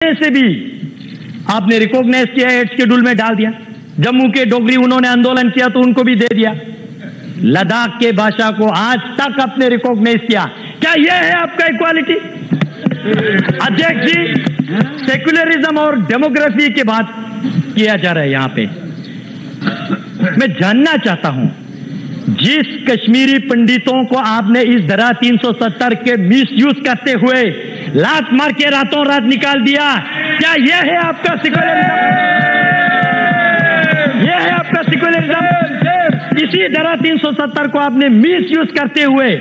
से भी आपने रिकॉग्नाइज किया, 8 शेड्यूल में डाल दिया। जम्मू के डोगरी उन्होंने आंदोलन किया तो उनको भी दे दिया। लद्दाख के भाषा को आज तक आपने रिकॉग्नाइज किया। क्या यह है आपका इक्वालिटी? अध्यक्ष जी, सेक्युलरिज्म और डेमोग्राफी की बात किया जा रहा है यहां पे। मैं जानना चाहता हूं, जिस कश्मीरी पंडितों को आपने इस धारा 370 के मिसयूज करते हुए लात मार के रातों रात निकाल दिया, क्या यह है आपका सेक्युलरिज्म? यह है आपका सेक्युलरिज्म? इसी धारा 370 को आपने मिसयूज करते हुए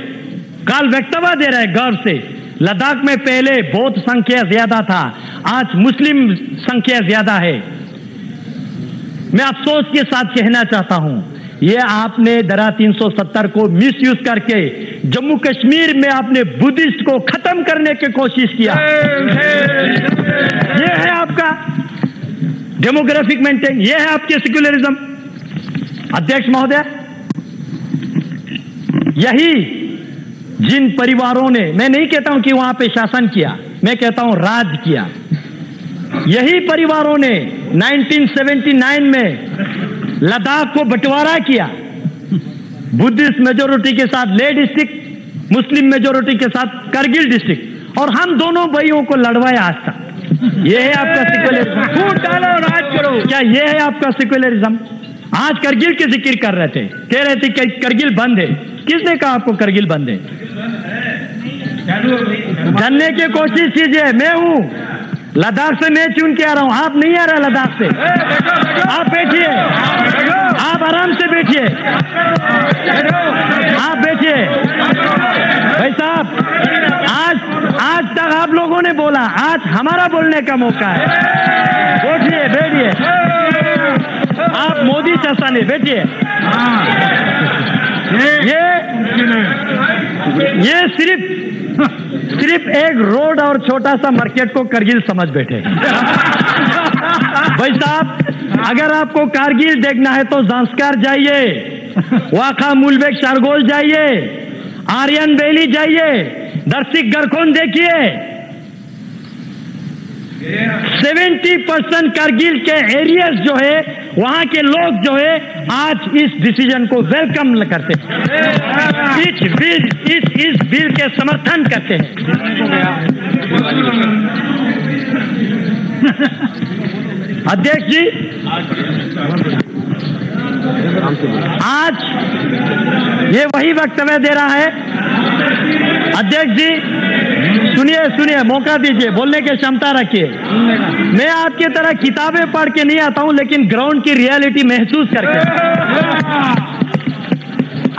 काल वक्तव्य दे रहे गर्व से। लद्दाख में पहले बौद्ध संख्या ज्यादा था, आज मुस्लिम संख्या ज्यादा है। मैं अफसोस के साथ कहना चाहता हूं, यह आपने धारा 370 को मिसयूज करके जम्मू कश्मीर में आपने बुद्धिस्ट को खत्म करने की कोशिश किया। यह है आपका डेमोग्राफिक मेंटेन, यह है आपके सेक्युलरिज्म। अध्यक्ष महोदय, यही जिन परिवारों ने, मैं नहीं कहता हूं कि वहां पे शासन किया, मैं कहता हूं राज किया, यही परिवारों ने 1979 में लद्दाख को बंटवारा किया। बुद्धिस्ट मेजोरिटी के साथ लेह डिस्ट्रिक्ट, मुस्लिम मेजोरिटी के साथ करगिल डिस्ट्रिक्ट, और हम दोनों भाइयों को लड़वाया आज तक। यह है आपका सेक्युलरिज्म? फूट डालो, राज करो, क्या यह है आपका सेक्युलरिज्म? आज करगिल की जिक्र कर रहे थे, कह रहे थे कि करगिल बंद है। किसने कहा आपको करगिल बंद है? जानने की कोशिश कीजिए। मैं हूं लद्दाख से, मैं चुन के आ रहा हूं, आप नहीं आ रहा लद्दाख से। आप बैठिए, आप आराम से बैठिए, आप बैठिए। भाई साहब, आज तक आप लोगों ने बोला, आज हमारा बोलने का मौका है। बैठिए, बैठिए, आप मोदी शासन है, बैठिए। ये सिर्फ एक रोड और छोटा सा मार्केट को करगिल समझ बैठे। भाई साहब, अगर आपको कारगिल देखना है तो जांस्कर जाइए, वाखा मुलबेक शारगोल जाइए, आर्यन वैली जाइए, दर्शिक गरखोन देखिए। 70% कारगिल के एरियाज जो है, वहां के लोग जो है, आज इस डिसीजन को वेलकम करते हैं, इस बिल के समर्थन करते हैं। अध्यक्ष जी, आज ये वही वक्तव्य दे रहा है। अध्यक्ष जी, सुनिए, मौका दीजिए, बोलने की क्षमता रखिए। मैं आपके तरह किताबें पढ़ के नहीं आता हूं, लेकिन ग्राउंड की रियलिटी महसूस करके।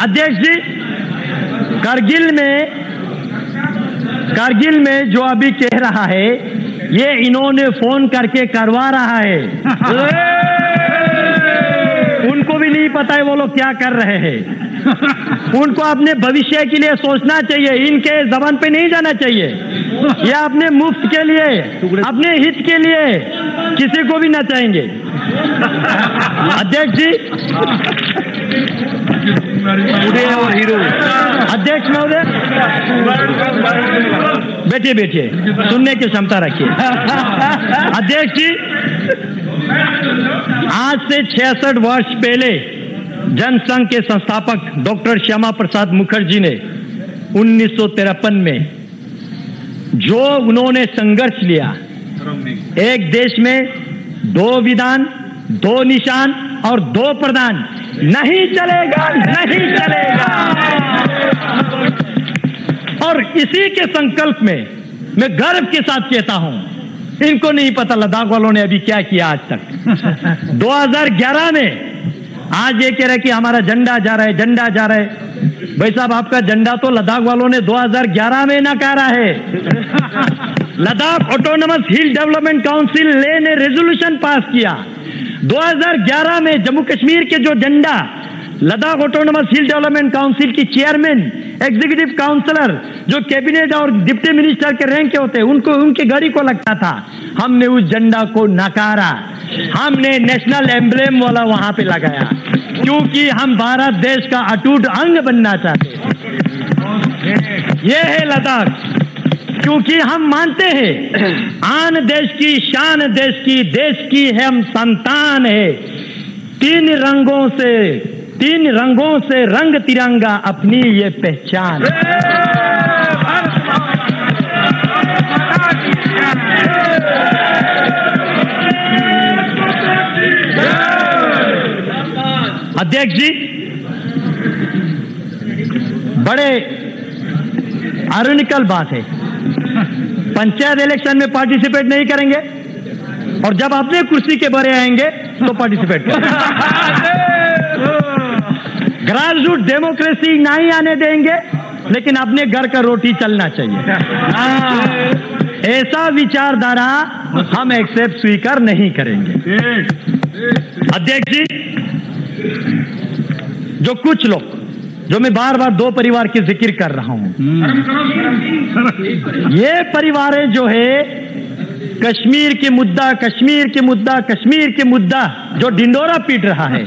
अध्यक्ष जी, कारगिल में जो अभी कह रहा है, ये इन्होंने फोन करके करवा रहा है। उनको भी नहीं पता है वो लोग क्या कर रहे हैं। उनको अपने भविष्य के लिए सोचना चाहिए, इनके जबान पे नहीं जाना चाहिए। ये अपने मुफ्त के लिए, अपने हित के लिए किसी को भी ना चाहेंगे। अध्यक्ष जी, अध्यक्ष महोदय, बैठिए, सुनने की क्षमता रखिए। अध्यक्ष जी, आज से 66 वर्ष पहले जनसंघ के संस्थापक डॉक्टर श्यामा प्रसाद मुखर्जी ने 1953 में जो उन्होंने संघर्ष लिया, एक देश में 2 विधान, 2 निशान और 2 प्रधान, नहीं चलेगा, नहीं चलेगा। और इसी के संकल्प में मैं गर्व के साथ कहता हूं, इनको नहीं पता लद्दाख वालों ने अभी क्या किया आज तक। 2011 में आज ये कह रहे कि हमारा झंडा जा रहा है, झंडा जा रहा है। भाई साहब, आपका झंडा तो लद्दाख वालों ने 2011 में नकारा है। लद्दाख ऑटोनोमस हिल डेवलपमेंट काउंसिल ले ने रेजोल्यूशन पास किया 2011 में। जम्मू कश्मीर के जो झंडा लद्दाख ऑटोनोमस हिल डेवलपमेंट काउंसिल की चेयरमैन, एग्जीक्यूटिव काउंसलर, जो कैबिनेट और डिप्टी मिनिस्टर के रैंक के होते, उनको, उनके गाड़ी को लगता था, हमने उस झंडा को नकारा। हमने नेशनल एम्ब्लेम वाला वहां पे लगाया, क्योंकि हम भारत देश का अटूट अंग बनना चाहते हैं। यह है लद्दाख। क्योंकि हम मानते हैं आन देश की शान देश की है हम संतान है। तीन रंगों से रंग तिरंगा अपनी ये पहचान। अध्यक्ष जी, बड़े आयरनिकल बात है, पंचायत इलेक्शन में पार्टिसिपेट नहीं करेंगे और जब अपने कुर्सी के बड़े आएंगे तो पार्टिसिपेट करेंगे। ग्रासरूट डेमोक्रेसी नहीं आने देंगे, लेकिन अपने घर का रोटी चलना चाहिए। ऐसा विचारधारा हम एक्सेप्ट स्वीकार नहीं करेंगे। अध्यक्ष जी, जो कुछ लोग, जो मैं बार बार दो परिवार की जिक्र कर रहा हूं, ये परिवार जो है कश्मीर के मुद्दा जो ढिंडोरा पीट रहा है,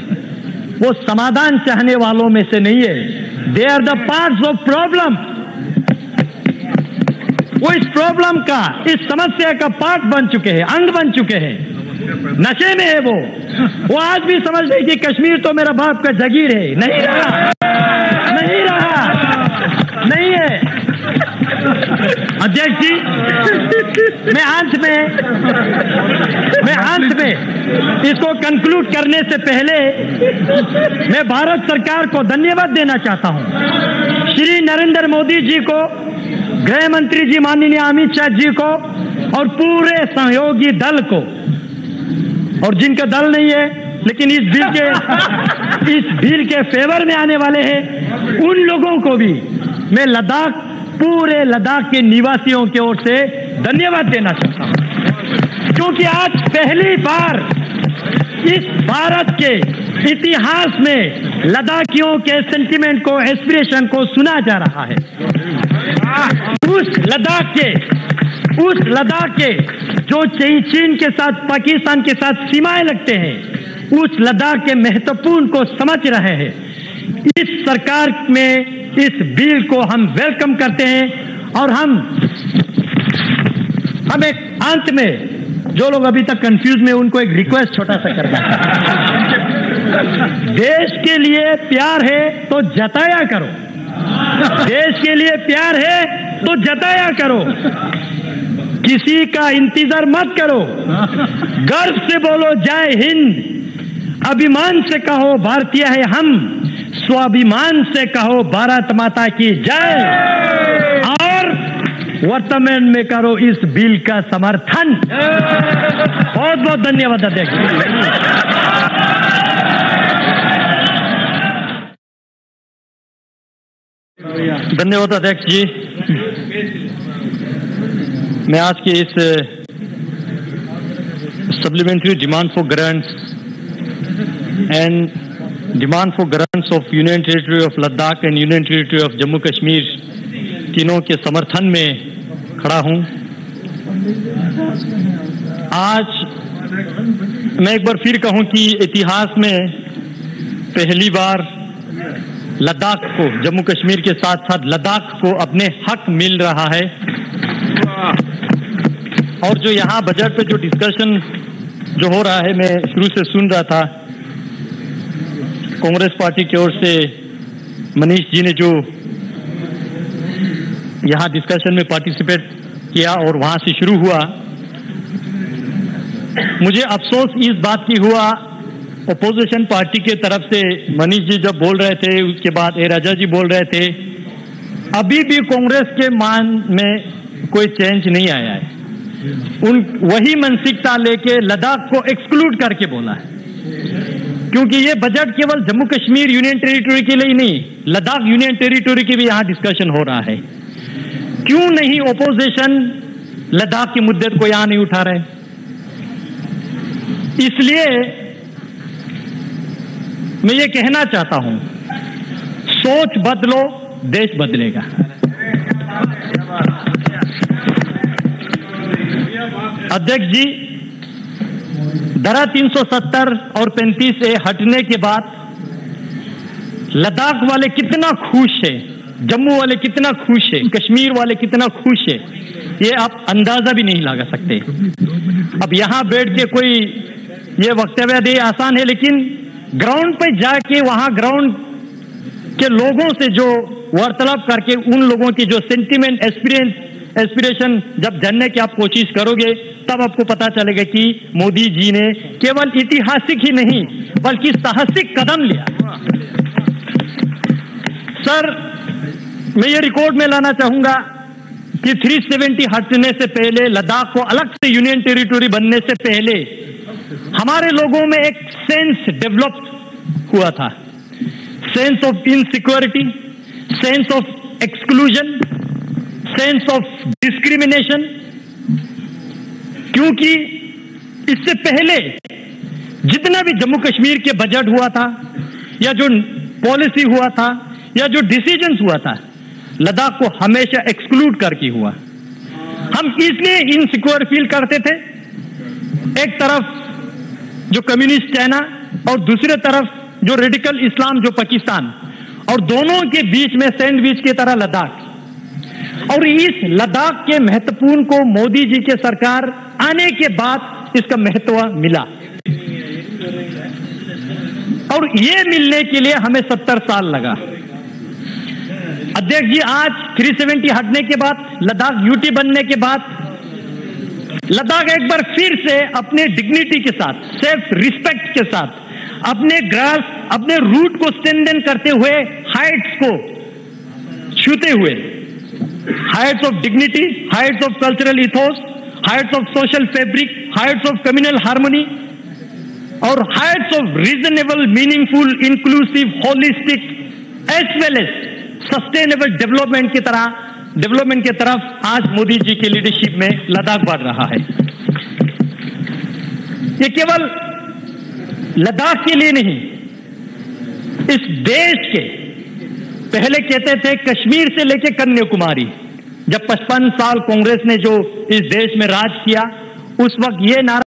वो समाधान चाहने वालों में से नहीं है। They are the parts of problem. वो इस प्रॉब्लम का, इस समस्या का पार्ट बन चुके हैं, अंग बन चुके हैं। नशे में है वो आज भी समझ रही कि कश्मीर तो मेरा बाप का जागीर है। नहीं है। अध्यक्ष जी, मैं अंत में इसको कंक्लूड करने से पहले मैं भारत सरकार को धन्यवाद देना चाहता हूं। श्री नरेंद्र मोदी जी को, गृह मंत्री जी माननीय अमित शाह जी को और पूरे सहयोगी दल को, और जिनका दल नहीं है लेकिन इस बिल के फेवर में आने वाले हैं, उन लोगों को भी मैं पूरे लद्दाख के निवासियों की ओर से धन्यवाद देना चाहता हूं, क्योंकि आज पहली बार इस भारत के इतिहास में लद्दाखियों के सेंटिमेंट को, एस्पिरेशन को सुना जा रहा है। उस लद्दाख के जो चीन के साथ, पाकिस्तान के साथ सीमाएं लगते हैं, उस लद्दाख के महत्वपूर्ण को समझ रहे हैं। इस सरकार में इस बिल को हम वेलकम करते हैं और हम एक अंत में जो लोग अभी तक कंफ्यूज में, उनको एक रिक्वेस्ट छोटा सा करना है। देश के लिए प्यार है तो जताया करो। देश के लिए प्यार है तो जताया करो। किसी का इंतजार मत करो। गर्व से बोलो जय हिंद। अभिमान से कहो भारतीय है हम। स्वाभिमान से कहो भारत माता की जय। और वर्तमान में करो इस बिल का समर्थन। बहुत बहुत धन्यवाद अध्यक्ष। धन्यवाद अध्यक्ष जी। मैं आज के इस supplementary demand for grants and demand for grants of union territory of Ladakh and union territory of Jammu Kashmir, तीनों के समर्थन में खड़ा हूं। आज मैं एक बार फिर कहूं कि इतिहास में पहली बार लद्दाख को, जम्मू कश्मीर के साथ साथ लद्दाख को अपने हक मिल रहा है। और जो यहाँ बजट पे जो डिस्कशन जो हो रहा है, मैं शुरू से सुन रहा था, कांग्रेस पार्टी की ओर से मनीष जी ने जो यहाँ डिस्कशन में पार्टिसिपेट किया और वहां से शुरू हुआ, मुझे अफसोस इस बात की हुआ, अपोजिशन पार्टी के तरफ से मनीष जी जब बोल रहे थे, उसके बाद ए राजा जी बोल रहे थे, अभी भी कांग्रेस के मान में कोई चेंज नहीं आया है। वही मानसिकता लेके लद्दाख को एक्सक्लूड करके बोला है, क्योंकि ये बजट केवल जम्मू कश्मीर यूनियन टेरिटरी के लिए ही नहीं, लद्दाख यूनियन टेरिटरी की भी यहाँ डिस्कशन हो रहा है। क्यों नहीं ओपोजिशन लद्दाख के मुद्दे को यहाँ नहीं उठा रहे? इसलिए मैं ये कहना चाहता हूं, सोच बदलो, देश बदलेगा। अध्यक्ष जी, धारा 370 और 35A हटने के बाद लद्दाख वाले कितना खुश है जम्मू वाले कितना खुश है, कश्मीर वाले कितना खुश है, ये आप अंदाजा भी नहीं लगा सकते। अब यहां बैठ के कोई ये वक्तव्य दे आसान है, लेकिन ग्राउंड पे जाके वहां ग्राउंड के लोगों से जो वार्तालाप करके उन लोगों की जो सेंटिमेंट एस्पिरेशन जब जानने की आप कोशिश करोगे, तब आपको पता चलेगा कि मोदी जी ने केवल ऐतिहासिक ही नहीं बल्कि साहसिक कदम लिया। सर, मैं ये रिकॉर्ड में लाना चाहूंगा कि 370 हटने से पहले, लद्दाख को अलग से यूनियन टेरिटरी बनने से पहले हमारे लोगों में एक सेंस डेवलप हुआ था, sense of insecurity, sense of exclusion, sense of discrimination. क्योंकि इससे पहले जितना भी जम्मू कश्मीर के बजट हुआ था या जो पॉलिसी हुआ था या जो डिसीजंस हुआ था, लद्दाख को हमेशा एक्सक्लूड करके हुआ। हम इसलिए इनसिक्योर फील करते थे, एक तरफ जो कम्युनिस्ट चाइना और दूसरी तरफ जो रेडिकल इस्लाम जो पाकिस्तान, और दोनों के बीच में सैंडविच की तरह लद्दाख। और इस लद्दाख के महत्वपूर्ण को मोदी जी के सरकार आने के बाद इसका महत्व मिला, और ये मिलने के लिए हमें 70 साल लगा। अध्यक्ष जी, आज 370 हटने के बाद, लद्दाख यूटी बनने के बाद, लद्दाख एक बार फिर से अपने डिग्निटी के साथ, सेल्फ रिस्पेक्ट के साथ, अपने ग्रास, अपने रूट को स्ट्रेंथन करते हुए हाइट्स को छूते हुए, heights of dignity, heights of cultural ethos, heights of social fabric, heights of communal harmony और heights of reasonable, meaningful, inclusive, holistic as well as sustainable development की तरफ आज मोदी जी की लीडरशिप में लद्दाख बढ़ रहा है। ये केवल लद्दाख के लिए नहीं, इस देश के, पहले कहते थे कश्मीर से लेकर कन्याकुमारी, जब 55 साल कांग्रेस ने जो इस देश में राज किया, उस वक्त ये नारा